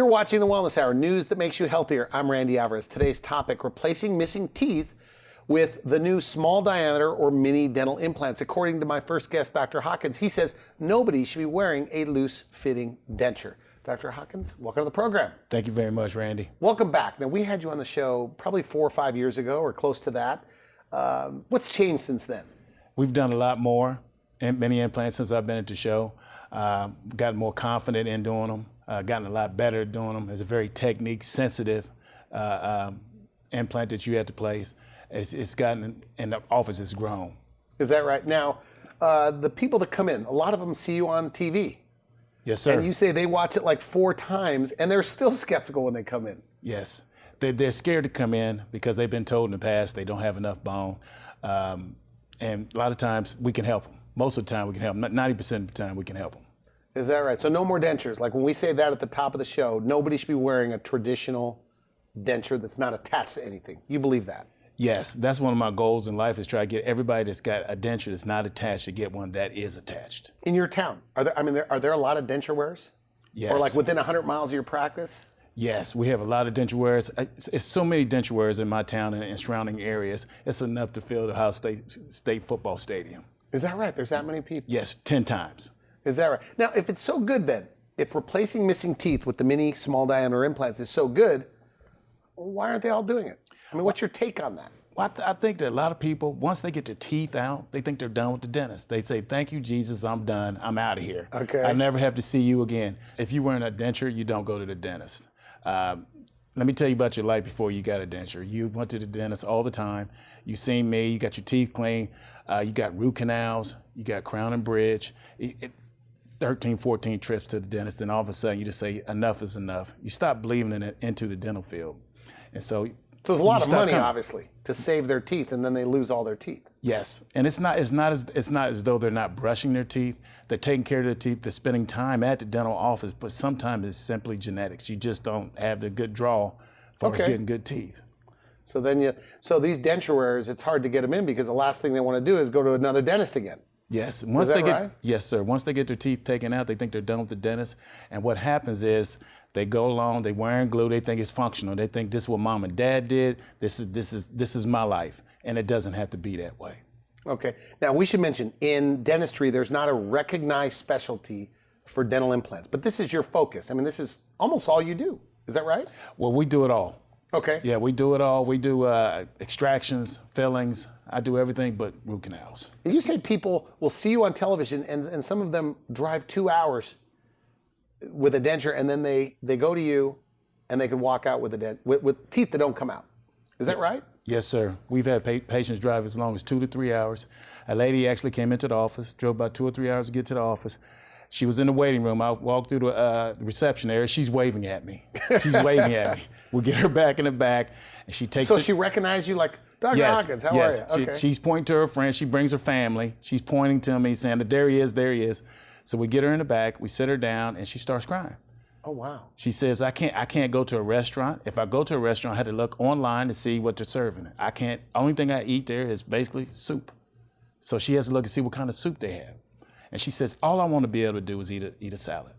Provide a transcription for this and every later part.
You're watching the Wellness Hour, news that makes you healthier. I'm Randy Alvarez. Today's topic, replacing missing teeth with the new small diameter or mini dental implants. According to my first guest, Dr. Hawkins, he says nobody should be wearing a loose fitting denture. Dr. Hawkins, welcome to the program. Thank you very much, Randy. Welcome back. Now, we had you on the show probably 4 or 5 years ago or close to that. What's changed since then? We've done a lot more, many implants since I've been at the show. Gotten more confident in doing them. Gotten a lot better at doing them. It's a very technique sensitive implant that you have to place. It's gotten, and the office has grown. Is that right? Now, the people that come in, a lot of them see you on TV. Yes, sir. And you say they watch it like 4 times and they're still skeptical when they come in. Yes. They're scared to come in because they've been told in the past they don't have enough bone. And a lot of times we can help them. Most of the time we can help them. 90% of the time we can help them. Is that right? So no more dentures. Like when we say that at the top of the show, nobody should be wearing a traditional denture that's not attached to anything. You believe that? Yes, that's one of my goals in life, is try to get everybody that's got a denture that's not attached to get one that is attached. In your town, are there a lot of denture wearers? Yes. Or like within 100 miles of your practice? Yes, we have a lot of denture wearers. It's so many denture wearers in my town and surrounding areas. It's enough to fill the Ohio State football stadium. Is that right? There's that many people? Yes, 10 times. Is that right? Now, if it's so good then, if replacing missing teeth with the mini small diameter implants is so good, why aren't they all doing it? I mean, what's your take on that? Well, I think that a lot of people, once they get their teeth out, they think they're done with the dentist. They say, thank you, Jesus, I'm done. I'm out of here. Okay. I never have to see you again. If you're wearing a denture, you don't go to the dentist. Let me tell you about your life before you got a denture. You went to the dentist all the time. You seen me, you got your teeth clean, you got root canals, you got crown and bridge. 13, 14 trips to the dentist, and all of a sudden you just say, enough is enough. You stop believing in it into the dental field. And so there's a lot of money, obviously, to save their teeth, and then they lose all their teeth. Yes, and it's not as though they're not brushing their teeth. They're taking care of their teeth. They're spending time at the dental office, but sometimes it's simply genetics. You just don't have the good draw for getting good teeth. So then so these denture wearers, it's hard to get them in because the last thing they want to do is go to another dentist again. Yes, right? Yes, sir. Once they get their teeth taken out, they think they're done with the dentist. And what happens is they go along, they wearing glue, they think it's functional. They think this is what mom and dad did. This is my life, and it doesn't have to be that way. Okay. Now we should mention in dentistry, there's not a recognized specialty for dental implants, but this is your focus. I mean, this is almost all you do. Is that right? Well, we do it all. Okay. Yeah, we do it all. We do extractions, fillings. I do everything but root canals. And you say people will see you on television, and some of them drive 2 hours with a denture, and then they go to you, and they can walk out with with teeth that don't come out. Is that right? Yes, sir. We've had patients drive as long as 2 to 3 hours. A lady actually came into the office, drove about 2 or 3 hours to get to the office. She was in the waiting room. I walked through the reception area. She's waving at me. She's waving at me. We get her back in the back, and she takes. So she recognized you, like, Dr. Hawkins, how are you? Okay. She's pointing to her friend. She brings her family. She's pointing to me, saying, there he is, there he is. So we get her in the back. We sit her down, and she starts crying. Oh, wow. She says, I can't go to a restaurant. If I go to a restaurant, I had to look online to see what they're serving. I can't. Only thing I eat there is basically soup. So she has to look and see what kind of soup they have. And she says, all I want to be able to do is eat a salad.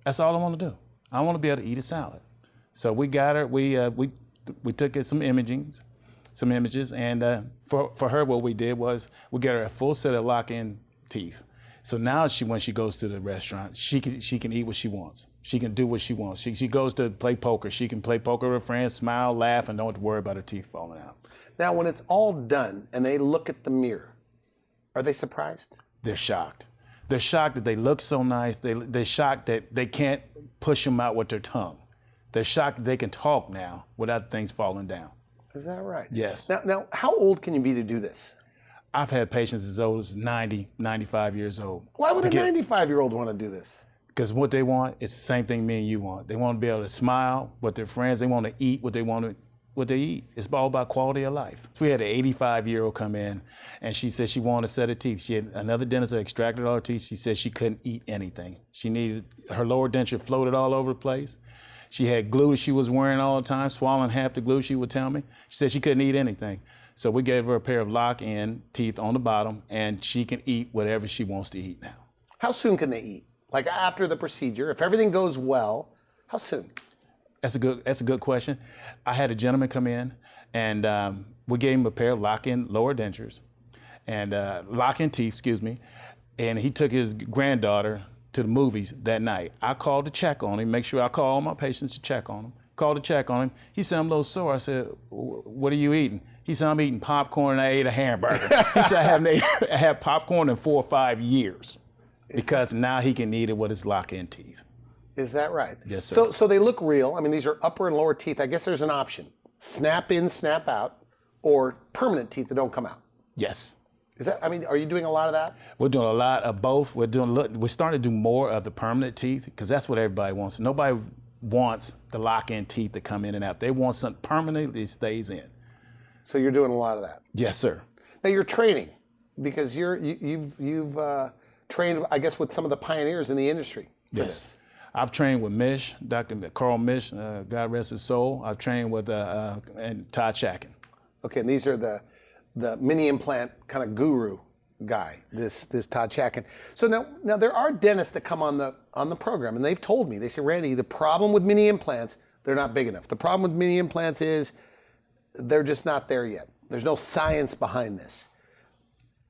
That's all I want to do. I want to be able to eat a salad. So we got her. We took some images, and for her, what we did was we got her a full set of lock-in teeth. So now when she goes to the restaurant, she can eat what she wants. She can do what she wants. She goes to play poker. She can play poker with her friends, smile, laugh, and don't have to worry about her teeth falling out. Now, when it's all done and they look at the mirror, are they surprised? They're shocked. They're shocked that they look so nice. They're shocked that they can't push them out with their tongue. They're shocked that they can talk now without things falling down. Is that right? Yes. Now, how old can you be to do this? I've had patients as old as 90, 95 years old. Why would a 95-year-old want to do this? Because what they want is the same thing me and you want. They want to be able to smile with their friends. They want to eat what they eat. It's all about quality of life. We had an 85-year-old come in, and she said she wanted a set of teeth. She had another dentist that extracted all her teeth. She said she couldn't eat anything. She needed, her lower denture floated all over the place. She had glue that she was wearing all the time, swallowing half the glue, she would tell me. She said she couldn't eat anything. So we gave her a pair of lock-in teeth on the bottom, and she can eat whatever she wants to eat now. How soon can they eat? Like after the procedure, if everything goes well, how soon? That's a good question. I had a gentleman come in, and we gave him a pair of lock-in lower dentures, and lock-in teeth, excuse me, and he took his granddaughter to the movies that night. I called to check on him, make sure I call all my patients to check on him. Called to check on him. He said, I'm a little sore. I said, what are you eating? He said, I'm eating popcorn and I ate a hamburger. He said, I had popcorn in 4 or 5 years because now he can eat it with his lock-in teeth. Is that right? Yes, sir. So they look real. I mean, these are upper and lower teeth. I guess there's an option. Snap in, snap out, or permanent teeth that don't come out. Yes. Is that, I mean, are you doing a lot of that? We're doing a lot of both. We're starting to do more of the permanent teeth because that's what everybody wants. Nobody wants the lock-in teeth to come in and out. They want something permanently that stays in. So you're doing a lot of that. Yes, sir. Now you're training because you've trained, I guess, with some of the pioneers in the industry. Yes. I've trained with Mish, Dr. Carl Mish, God rest his soul. I've trained with and Todd Shacken. Okay, and these are the mini implant kind of guru guy, this Todd Shacken. So now there are dentists that come on the program, and they've told me, they say, Randy, the problem with mini implants, they're not big enough. The problem with mini implants is they're just not there yet. There's no science behind this.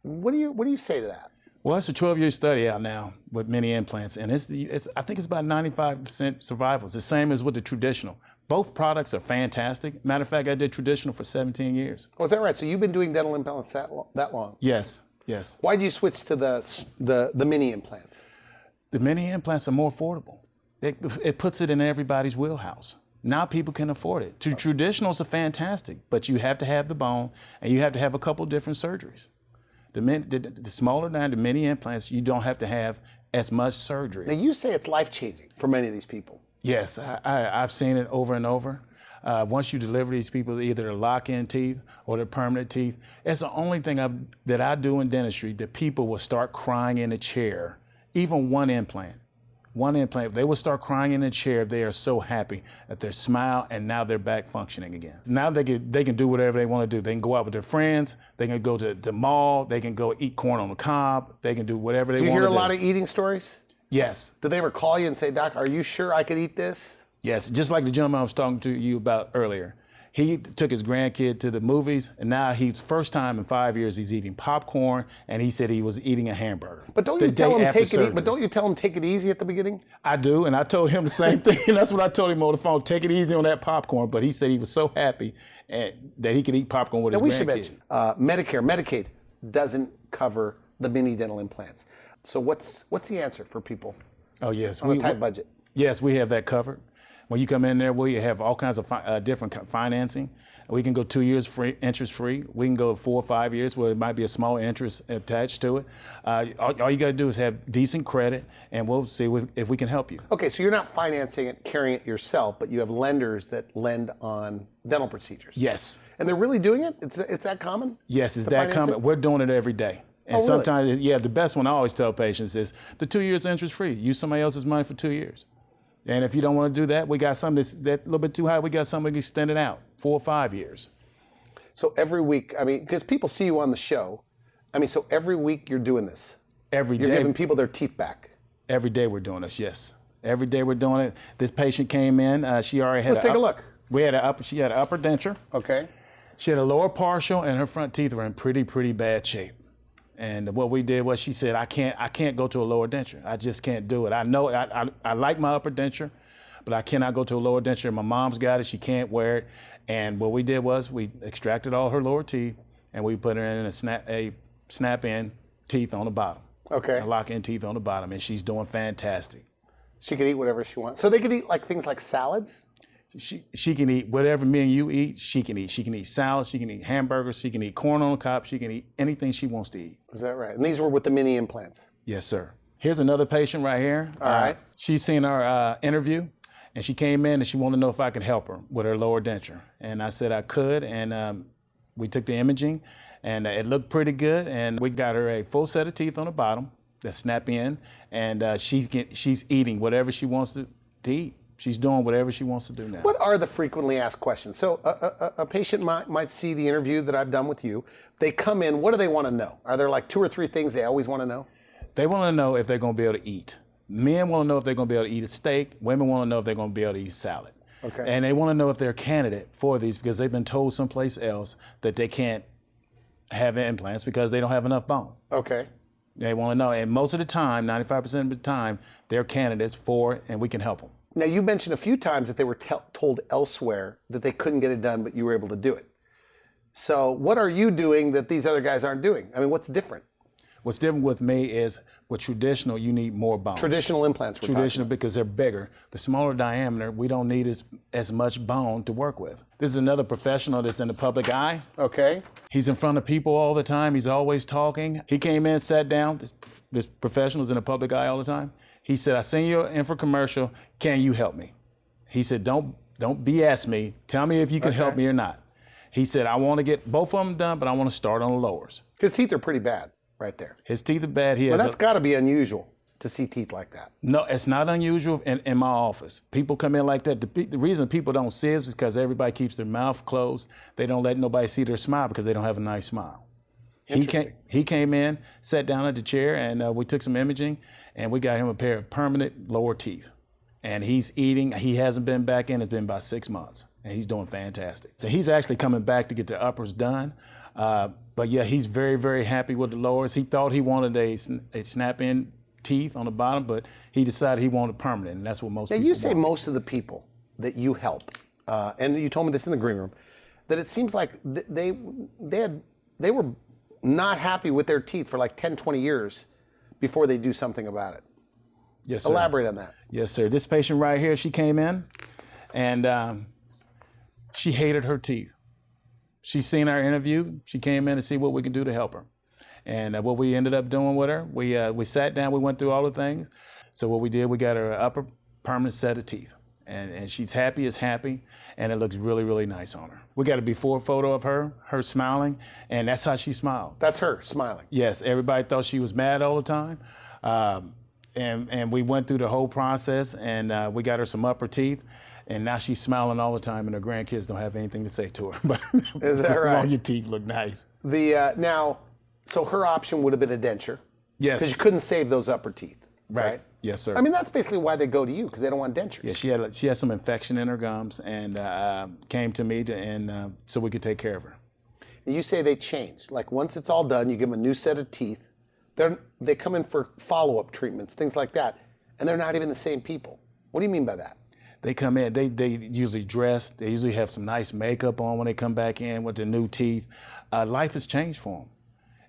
What do you say to that? Well, it's a 12-year study out now with mini implants, and I think it's about 95% survival. It's the same as with the traditional. Both products are fantastic. Matter of fact, I did traditional for 17 years. Oh, is that right? So you've been doing dental implants that long? Yes, yes. Why did you switch to the mini implants? The mini implants are more affordable. It puts it in everybody's wheelhouse. Now people can afford it. Traditionals are fantastic, but you have to have the bone, and you have to have a couple different surgeries. The smaller than the mini implants, you don't have to have as much surgery. Now you say it's life-changing for many of these people. Yes, I've seen it over and over. Once you deliver these people either the lock-in teeth or the permanent teeth, it's the only thing that I do in dentistry that people will start crying in the chair, even one implant, they will start crying in the chair. They are so happy at their smile, and now they're back functioning again. Now they can do whatever they want to do. They can go out with their friends. They can go to the mall. They can go eat corn on the cob. They can do whatever they want to do. Do you hear a lot of eating stories? Yes. Did they ever call you and say, Doc, are you sure I could eat this? Yes, just like the gentleman I was talking to you about earlier. He took his grandkid to the movies, and now first time in 5 years he's eating popcorn, and he said he was eating a hamburger. But don't you tell him take it easy at the beginning? I do, and I told him the same thing. That's what I told him on the phone. Take it easy on that popcorn. But he said he was so happy that he could eat popcorn with his grandkid. We should mention Medicare, Medicaid doesn't cover the mini dental implants. So what's the answer for people? Oh yes, on a tight budget. Yes, we have that covered. When you come in there, we have all kinds of different financing. We can go 2 years free, interest free. We can go 4 or 5 years where it might be a small interest attached to it. All you got to do is have decent credit, and we'll see if we can help you. Okay, so you're not financing it, carrying it yourself, but you have lenders that lend on dental procedures. Yes. And they're really doing it? It's that common? Yes, it's that common. We're doing it every day. And sometimes, really? The best one I always tell patients is the 2 years interest free. Use somebody else's money for 2 years. And if you don't want to do that, we got something that's a little bit too high. We got something we can extend it out 4 or 5 years. So every week, I mean, because people see you on the show, I mean, so every week you're doing this. Every day. You're giving people their teeth back. Every day we're doing this, yes. Every day we're doing it. This patient came in. She already had. Let's take a look. She had an upper denture. Okay. She had a lower partial, and her front teeth were in pretty bad shape. And what we did was she said, I can't go to a lower denture. I just can't do it. I know I like my upper denture, but I cannot go to a lower denture. My mom's got it. She can't wear it. And what we did was we extracted all her lower teeth, and we put her in a snap-in teeth on the bottom. Okay. A lock-in teeth on the bottom, and she's doing fantastic. She can eat whatever she wants. So they could eat like things like salads? She can eat whatever me and you eat, she can eat. She can eat salads, she can eat hamburgers, she can eat corn on the cob, she can eat anything she wants to eat. Is that right? And these were with the mini implants? Yes, sir. Here's another patient right here. All right. She's seen our interview, and she came in and she wanted to know if I could help her with her lower denture. And I said I could, and we took the imaging, and it looked pretty good, and we got her a full set of teeth on the bottom that snap in, and she's eating whatever she wants to eat. She's doing whatever she wants to do now. What are the frequently asked questions? So a patient might see the interview that I've done with you. They come in, what do they want to know? Are there like 2 or 3 things they always want to know? They want to know if they're going to be able to eat. Men want to know if they're going to be able to eat a steak. Women want to know if they're going to be able to eat salad. Okay. And they want to know if they're a candidate for these because they've been told someplace else that they can't have implants because they don't have enough bone. Okay. They want to know. And most of the time, 95% of the time, they're candidates for it and we can help them. Now, you mentioned a few times that they were told elsewhere that they couldn't get it done, but you were able to do it. So what are you doing that these other guys aren't doing? I mean, what's different? What's different with me is with traditional, you need more bone. Traditional implants we're Traditional talking because they're bigger. The smaller diameter, we don't need as much bone to work with. This is another professional that's in the public eye. about. Okay. He's in front of people all the time. He's always talking. He came in, sat down. This professional's in the public eye all the time. He said, I seen you in for commercial. Can you help me? He said, don't BS me. Tell me if you can help me or not. He said, I want to get both of them done, but I want to start on the lowers. His teeth are pretty bad right there. His teeth are bad. Well, that's got to be unusual to see teeth like that. No, it's not unusual in my office. People come in like that. The reason people don't see it is because everybody keeps their mouth closed. They don't let nobody see their smile because they don't have a nice smile. He came in, sat down at the chair, and we took some imaging, and we got him a pair of permanent lower teeth. And he's eating. He hasn't been back in. It's been about 6 months, and he's doing fantastic. So he's actually coming back to get the uppers done. But yeah, he's very, very happy with the lowers. He thought he wanted a snap-in teeth on the bottom, but he decided he wanted permanent, and that's what most people want. You say most of the people that you help, and you told me this in the green room, that it seems like they were not happy with their teeth for like 10, 20 years before they do something about it. Yes, sir. Elaborate on that. Yes, sir. This patient right here, she came in, and she hated her teeth. She seen our interview. She came in to see what we can do to help her. And what we ended up doing with her, we sat down, we went through all the things. So what we did, we got her an upper permanent set of teeth. And she's happy as happy, and it looks really, really nice on her. We got a before photo of her smiling, and that's how she smiled. That's her smiling. Yes, everybody thought she was mad all the time. And we went through the whole process, and we got her some upper teeth, and now she's smiling all the time, and her grandkids don't have anything to say to her. But is that right? All your teeth look nice. Now, so her option would have been a denture. Yes. Because you couldn't save those upper teeth. Right. Yes, sir. I mean, that's basically why they go to you, because they don't want dentures. Yeah, she had some infection in her gums, and came to me so we could take care of her. And you say they changed. Like once it's all done, you give them a new set of teeth. They come in for follow-up treatments, things like that, and they're not even the same people. What do you mean by that? They come in, they usually dress, they usually have some nice makeup on when they come back in with their new teeth. Life has changed for them.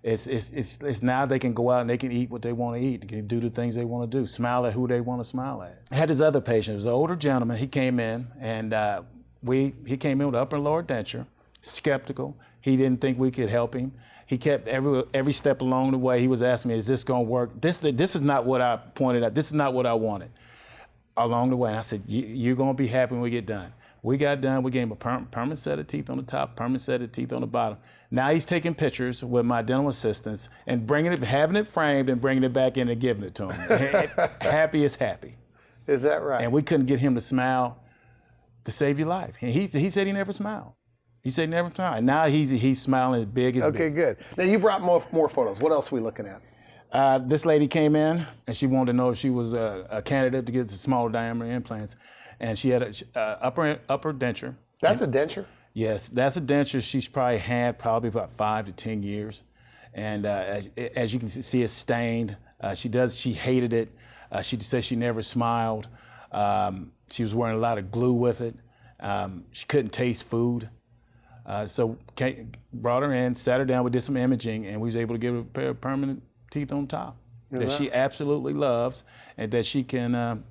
It's now they can go out and they can eat what they want to eat. They can do the things they want to do, smile at who they want to smile at. I had this other patient, it was an older gentleman. He came in and he came in with upper and lower denture, skeptical. He didn't think we could help him. He kept every step along the way. He was asking me, "Is this going to work? This is not what I pointed at. This is not what I wanted." Along the way, and I said, "You're going to be happy when we get done." We got done. We gave him a permanent set of teeth on the top, permanent set of teeth on the bottom. Now he's taking pictures with my dental assistants and having it framed and bringing it back in and giving it to him. Happy as happy. Is that right? And we couldn't get him to smile to save your life. And he said he never smiled. He said he never smiled. And now he's smiling as big as big. Okay, good. Now you brought more photos. What else are we looking at? This lady came in and she wanted to know if she was a candidate to get the smaller diameter implants. And she had a upper denture. That's a denture? Yes, that's a denture she's probably had about 5 to 10 years. And as you can see, it's stained. She hated it. She said she never smiled. She was wearing a lot of glue with it. She couldn't taste food. So brought her in, sat her down, we did some imaging, and we was able to give her a pair of permanent teeth on top that she absolutely loves, and that she can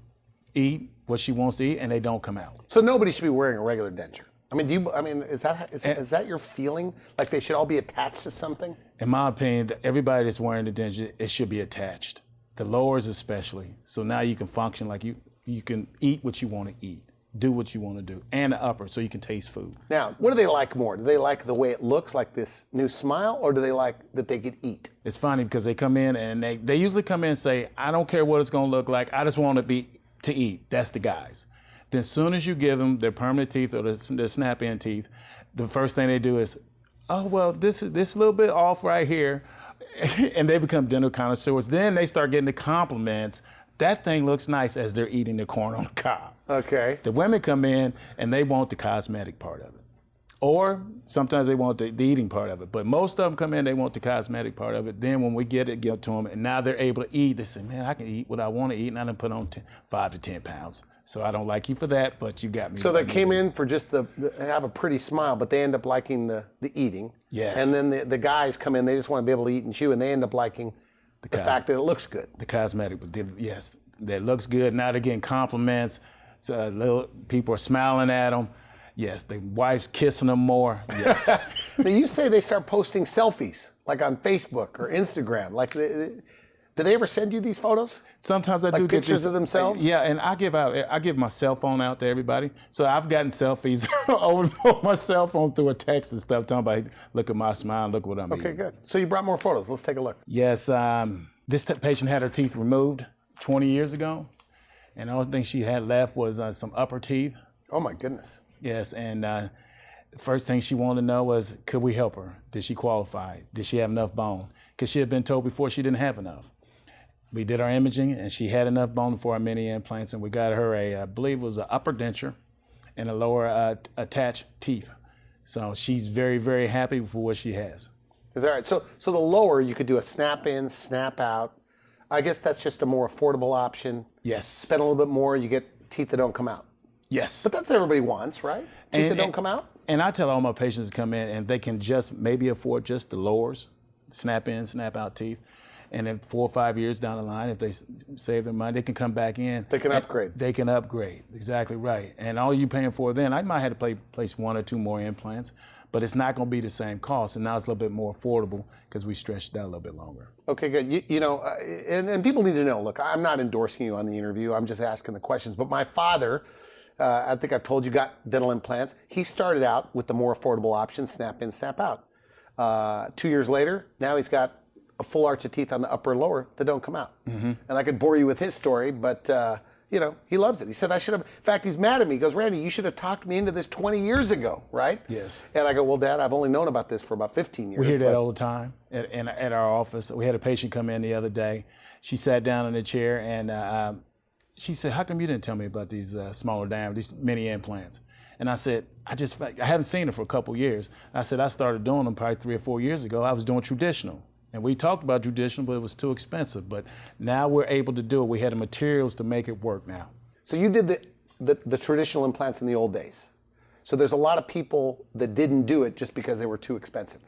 eat what she wants to eat, and they don't come out. So nobody should be wearing a regular denture. I mean, is that your feeling? Like they should all be attached to something? In my opinion, everybody that's wearing the denture, it should be attached. The lowers especially. So now you can function like you can eat what you want to eat, do what you want to do, and the upper, so you can taste food. Now, what do they like more? Do they like the way it looks, like this new smile, or do they like that they could eat? It's funny because they come in and they usually come in and say, I don't care what it's going to look like, I just want to eat. That's the guys. Then as soon as you give them their permanent teeth or their snap-in teeth, the first thing they do is, oh, well, this little bit off right here. And they become dental connoisseurs. Then they start getting the compliments. That thing looks nice as they're eating the corn on the cob. Okay. The women come in and they want the cosmetic part of it. Or sometimes they want the eating part of it. But most of them come in, they want the cosmetic part of it. Then when we get to them, and now they're able to eat, they say, man, I can eat what I want to eat, and I done put on 5 to 10 pounds. So I don't like you for that, but you got me. So they came in for just have a pretty smile, but they end up liking the eating. Yes. And then the guys come in, they just want to be able to eat and chew, and they end up liking the fact that it looks good. The cosmetic, yes, that looks good. Now they're getting compliments. So little people are smiling at them. Yes, the wife's kissing them more. Yes. Now you say they start posting selfies, like on Facebook or Instagram. Like, do they ever send you these photos? Sometimes I like do get pictures of themselves. Yeah, and I give my cell phone out to everybody. So I've gotten selfies over my cell phone through a text and stuff, talking about, look at my smile, look what I'm eating. Okay, good. So you brought more photos. Let's take a look. Yes, this patient had her teeth removed 20 years ago, and the only thing she had left was some upper teeth. Oh my goodness. Yes, and the first thing she wanted to know was, could we help her? Did she qualify? Did she have enough bone? Because she had been told before she didn't have enough. We did our imaging, and she had enough bone for our mini implants, and we got her I believe it was an upper denture and a lower attached teeth. So she's very, very happy for what she has. Is that right? So the lower, you could do a snap in, snap out. I guess that's just a more affordable option. Yes. Spend a little bit more, you get teeth that don't come out. Yes. But that's what everybody wants, right? Teeth that don't come out? And I tell all my patients to come in and they can just maybe afford just the lowers, snap in, snap out teeth. And then 4 or 5 years down the line, if they save their money, they can come back in. They can upgrade. They can upgrade, exactly right. And all you paying for then, I might have to place 1 or 2 more implants, but it's not going to be the same cost. And now it's a little bit more affordable because we stretched it out a little bit longer. Okay, good. You know, and people need to know, look, I'm not endorsing you on the interview. I'm just asking the questions. But my father, I think I've told you, got dental implants. He started out with the more affordable option, snap in, snap out. 2 years later, now he's got a full arch of teeth on the upper and lower that don't come out. Mm-hmm. And I could bore you with his story, but you know, he loves it. He said, I should have, in fact, he's mad at me. He goes, Randy, you should have talked me into this 20 years ago, right? Yes. And I go, well, Dad, I've only known about this for about 15 years. We hear that all the time at our office. We had a patient come in the other day. She sat down in a chair and she said, how come you didn't tell me about these smaller diameter, these mini implants? And I said, I haven't seen it for a couple years. I said, I started doing them probably 3 or 4 years ago. I was doing traditional. And we talked about traditional, but it was too expensive. But now we're able to do it. We had the materials to make it work now. So you did the traditional implants in the old days. So there's a lot of people that didn't do it just because they were too expensive.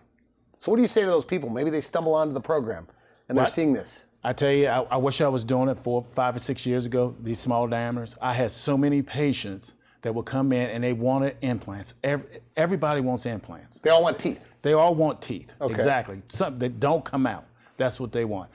So what do you say to those people? Maybe they stumble onto the program and they're seeing this. I tell you, I wish I was doing it 4, 5, or 6 years ago, these small diameters. I had so many patients that would come in and they wanted implants. Everybody wants implants. They all want teeth. They all want teeth. Okay. Exactly. Something that don't come out. That's what they want.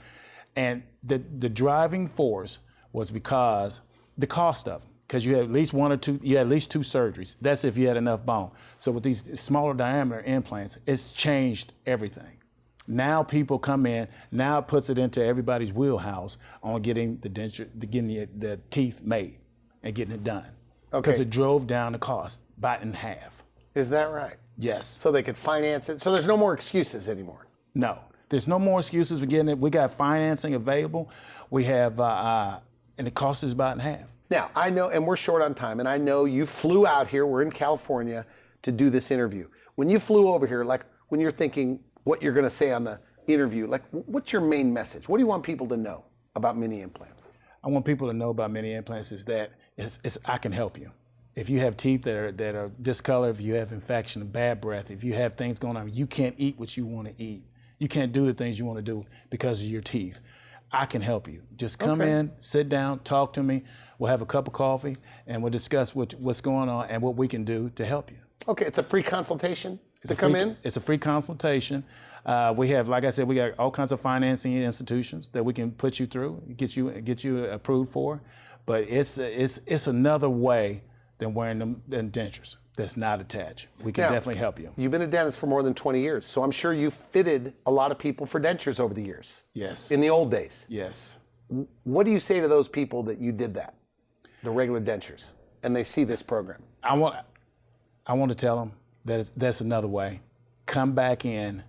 And the driving force was because the cost of them. Because you had at least 1 or 2, you had at least 2 surgeries. That's if you had enough bone. So with these smaller diameter implants, it's changed everything. Now people come in, now it puts it into everybody's wheelhouse on getting the teeth made and getting it done. Because it drove down the cost by in half. Is that right? Yes. So they could finance it. So there's no more excuses anymore. No, there's no more excuses for getting it. We got financing available. We have, and the cost is about in half. Now, I know, and we're short on time, and I know you flew out here, we're in California, to do this interview. When you flew over here, like when you're thinking what you're going to say on the interview, like what's your main message? What do you want people to know about mini implants? I want people to know about mini implants is that I can help you. If you have teeth that are discolored, if you have infection, bad breath, if you have things going on, you can't eat what you want to eat. You can't do the things you want to do because of your teeth. I can help you. Just come in, sit down, talk to me. We'll have a cup of coffee, and we'll discuss what's going on and what we can do to help you. Okay, it's a free consultation to come in? It's a free consultation. We have, like I said, we got all kinds of financing institutions that we can put you through, get you approved for. But it's another way than wearing them dentures that's not attached. We can definitely help you. You've been a dentist for more than 20 years, so I'm sure you fitted a lot of people for dentures over the years. Yes. In the old days. Yes. What do you say to those people that you did that, the regular dentures, and they see this program? I want to tell them that that's another way. Come back in.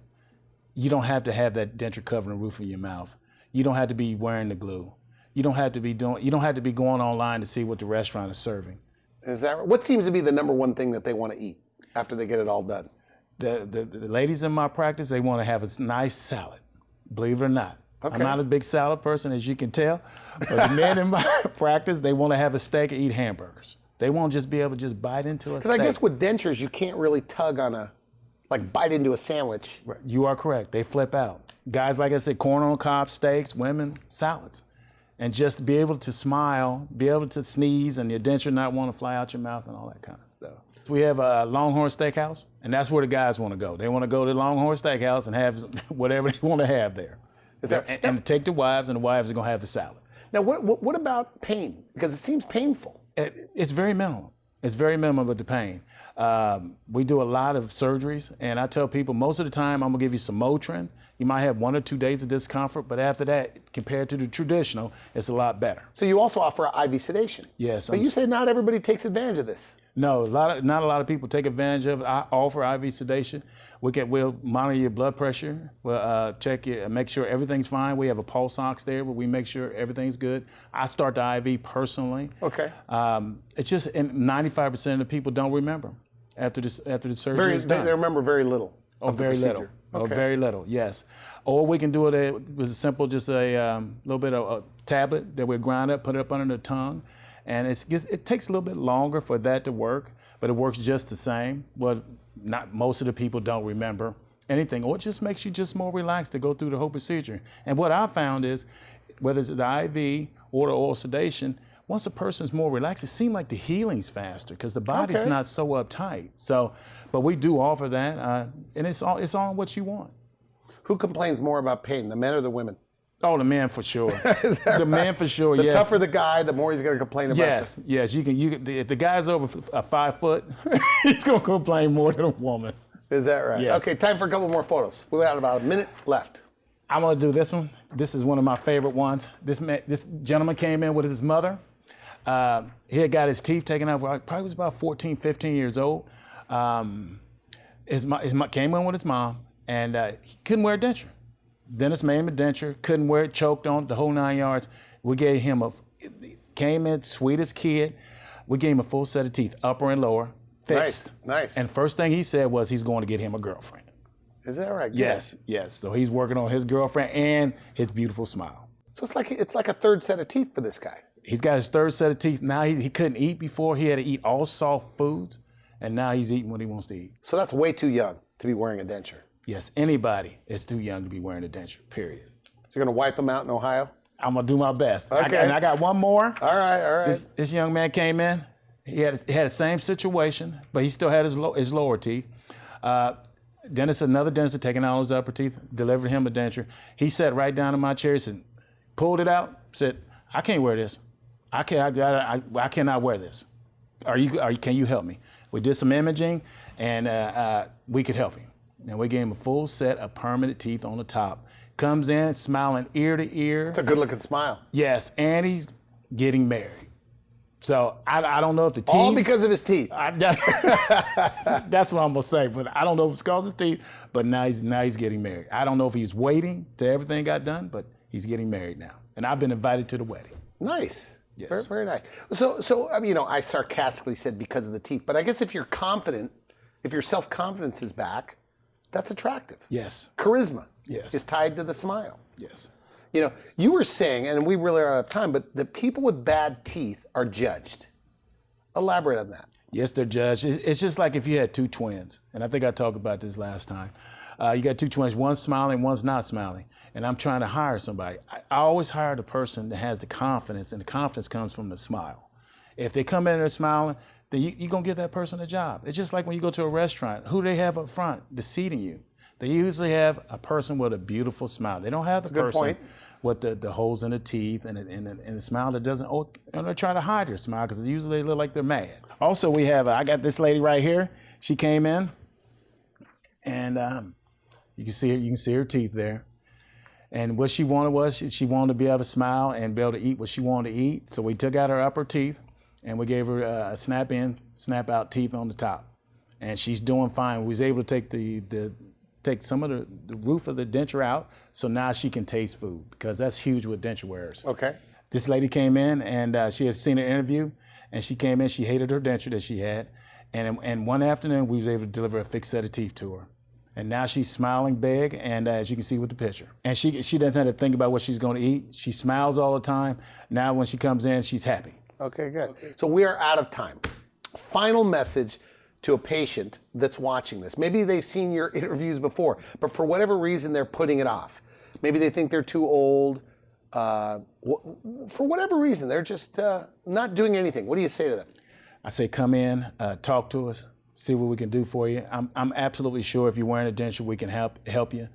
You don't have to have that denture covering the roof of your mouth. You don't have to be wearing the glue. You don't have to be going online to see what the restaurant is serving. Is that right? What seems to be the number one thing that they want to eat after they get it all done? The ladies in my practice, they want to have a nice salad, believe it or not. Okay. I'm not a big salad person, as you can tell, but the men in my practice, they want to have a steak and eat hamburgers. They won't just be able to just bite into a steak. Because I guess with dentures, you can't really tug on bite into a sandwich. You are correct. They flip out. Guys, like I said, corn on the cob, steaks, women, salads. And just be able to smile, be able to sneeze, and your denture not want to fly out your mouth and all that kind of stuff. We have a Longhorn Steakhouse, and that's where the guys want to go. They want to go to Longhorn Steakhouse and have whatever they want to have there. And take the wives, and the wives are going to have the salad. Now, what about pain? Because it seems painful. It's very minimal. It's very minimal with the pain. We do a lot of surgeries, and I tell people most of the time I'm gonna give you some Motrin. You might have 1 or 2 days of discomfort, but after that, compared to the traditional, it's a lot better. So you also offer IV sedation. Yes. But you say not everybody takes advantage of this. No, not a lot of people take advantage of it. I offer IV sedation. We'll monitor your blood pressure. We'll check you and make sure everything's fine. We have a pulse ox there where we make sure everything's good. I start the IV personally. Okay. It's just, and 95% of the people don't remember after the surgery is done. They remember very little. Oh, very little. Okay. Oh, very little, yes. Or we can do it with a simple, just a little bit of a tablet that we grind up, put it up under the tongue. And it takes a little bit longer for that to work, but it works just the same. But not most of the people don't remember anything, or it just makes you just more relaxed to go through the whole procedure. And what I found is, whether it's the IV or the oral sedation, once a person's more relaxed, it seems like the healing's faster because the body's not so uptight. So, but we do offer that, and it's on what you want. Who complains more about pain, the men or the women? Oh, the man for sure. The man for sure. The yes. tougher the guy, the more he's going to complain about. Yes, yes. You can. If the guy's over 5 foot, he's going to complain more than a woman. Is that right? Yes. Okay, time for a couple more photos. We got about a minute left. I'm going to do this one. This is one of my favorite ones. This gentleman came in with his mother. He had got his teeth taken out. Probably was about 14, 15 years old. His mom came in with his mom, and he couldn't wear a denture. Dentist made him a denture, couldn't wear it, choked on it, the whole 9 yards. We gave him came in, sweetest kid. We gave him a full set of teeth, upper and lower, fixed. Nice. And first thing he said was he's going to get him a girlfriend. Is that right? Yes. So he's working on his girlfriend and his beautiful smile. So it's like a third set of teeth for this guy. He's got his third set of teeth. Now he couldn't eat before. He had to eat all soft foods, and now he's eating what he wants to eat. So that's way too young to be wearing a denture. Yes, anybody is too young to be wearing a denture, period. So you're going to wipe him out in Ohio? I'm going to do my best. Okay. And I got one more. All right. This young man came in. He had the same situation, but he still had his lower teeth. Another dentist had taken out his upper teeth, delivered him a denture. He sat right down in my chair, said, pulled it out, said, I can't wear this. I cannot wear this. Can you help me? We did some imaging, and we could help him. And we gave him a full set of permanent teeth on the top. Comes in smiling ear to ear. It's a good looking smile. Yes, and he's getting married. So I don't know if the teeth. All because of his teeth. That's what I'm gonna say. But I don't know if it's because of his teeth. But now he's getting married. I don't know if he's waiting till everything got done, but he's getting married now. And I've been invited to the wedding. Nice. Yes. Very, very nice. So I mean, I sarcastically said because of the teeth, but I guess if you're confident, if your self-confidence is back, that's attractive. Yes. Charisma. Yes. Is tied to the smile. Yes. You were saying, and we really are out of time, but the people with bad teeth are judged. Elaborate on that. Yes, they're judged. It's just like if you had two twins, and I think I talked about this last time. You got two twins, one's smiling, one's not smiling, and I'm trying to hire somebody. I always hire the person that has the confidence, and the confidence comes from the smile. If they come in there smiling, then you're going to give that person a job. It's just like when you go to a restaurant. Who do they have up front? The seating you. They usually have a person with a beautiful smile. They don't have the person with the holes in the teeth and the smile that doesn't, and they try to hide their smile because usually they look like they're mad. Also, I got this lady right here. She came in, and you can see her teeth there. And what she wanted was she wanted to be able to smile and be able to eat what she wanted to eat. So we took out her upper teeth, and we gave her a snap in, snap out teeth on the top. And she's doing fine. We was able to take some of the roof of the denture out, so now she can taste food, because that's huge with denture wearers. Okay. This lady came in, and she had seen an interview, And she came in, she hated her denture that she had. And one afternoon, we was able to deliver a fixed set of teeth to her. And now she's smiling big, and as you can see with the picture. And she doesn't have to think about what she's going to eat. She smiles all the time. Now when she comes in, she's happy. Okay, good. Okay. So we are out of time. Final message to a patient that's watching this. Maybe they've seen your interviews before, but for whatever reason, they're putting it off. Maybe they think they're too old. For whatever reason, they're just not doing anything. What do you say to them? I say, come in, talk to us, see what we can do for you. I'm absolutely sure if you're wearing a denture, we can help you.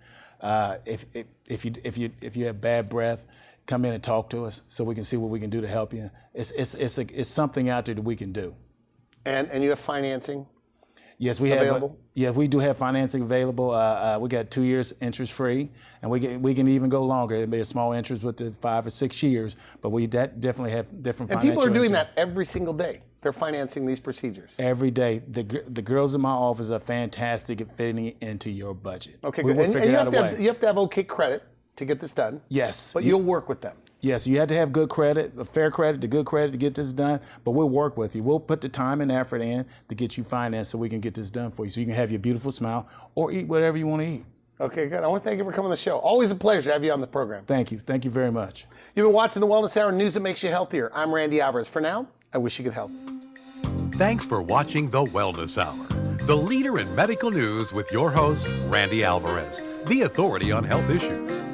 If you have bad breath, come in and talk to us so we can see what we can do to help you. It's something out there that we can do. And you have financing? Yes, we available? We do have financing available. We got 2 years interest free, and we can even go longer. It'd be a small interest with the 5 or 6 years, but we definitely have different. And people are doing that every single day. They're financing these procedures every day. The girls in my office are fantastic at fitting into your budget. Okay, good. And you have to have okay credit to get this done. Yes, but you'll work with them. Yes, you have to have good credit, a fair credit, the good credit to get this done, but we'll work with you. We'll put the time and effort in to get you financed so we can get this done for you so you can have your beautiful smile or eat whatever you want to eat. Okay, good. I want to thank you for coming on the show. Always a pleasure to have you on the program. Thank you. Thank you very much. You've been watching the Wellness Hour, news that makes you healthier. I'm Randy Alvarez. For now, I wish you could help. Thanks for watching the Wellness Hour, the leader in medical news with your host, Randy Alvarez, the authority on health issues.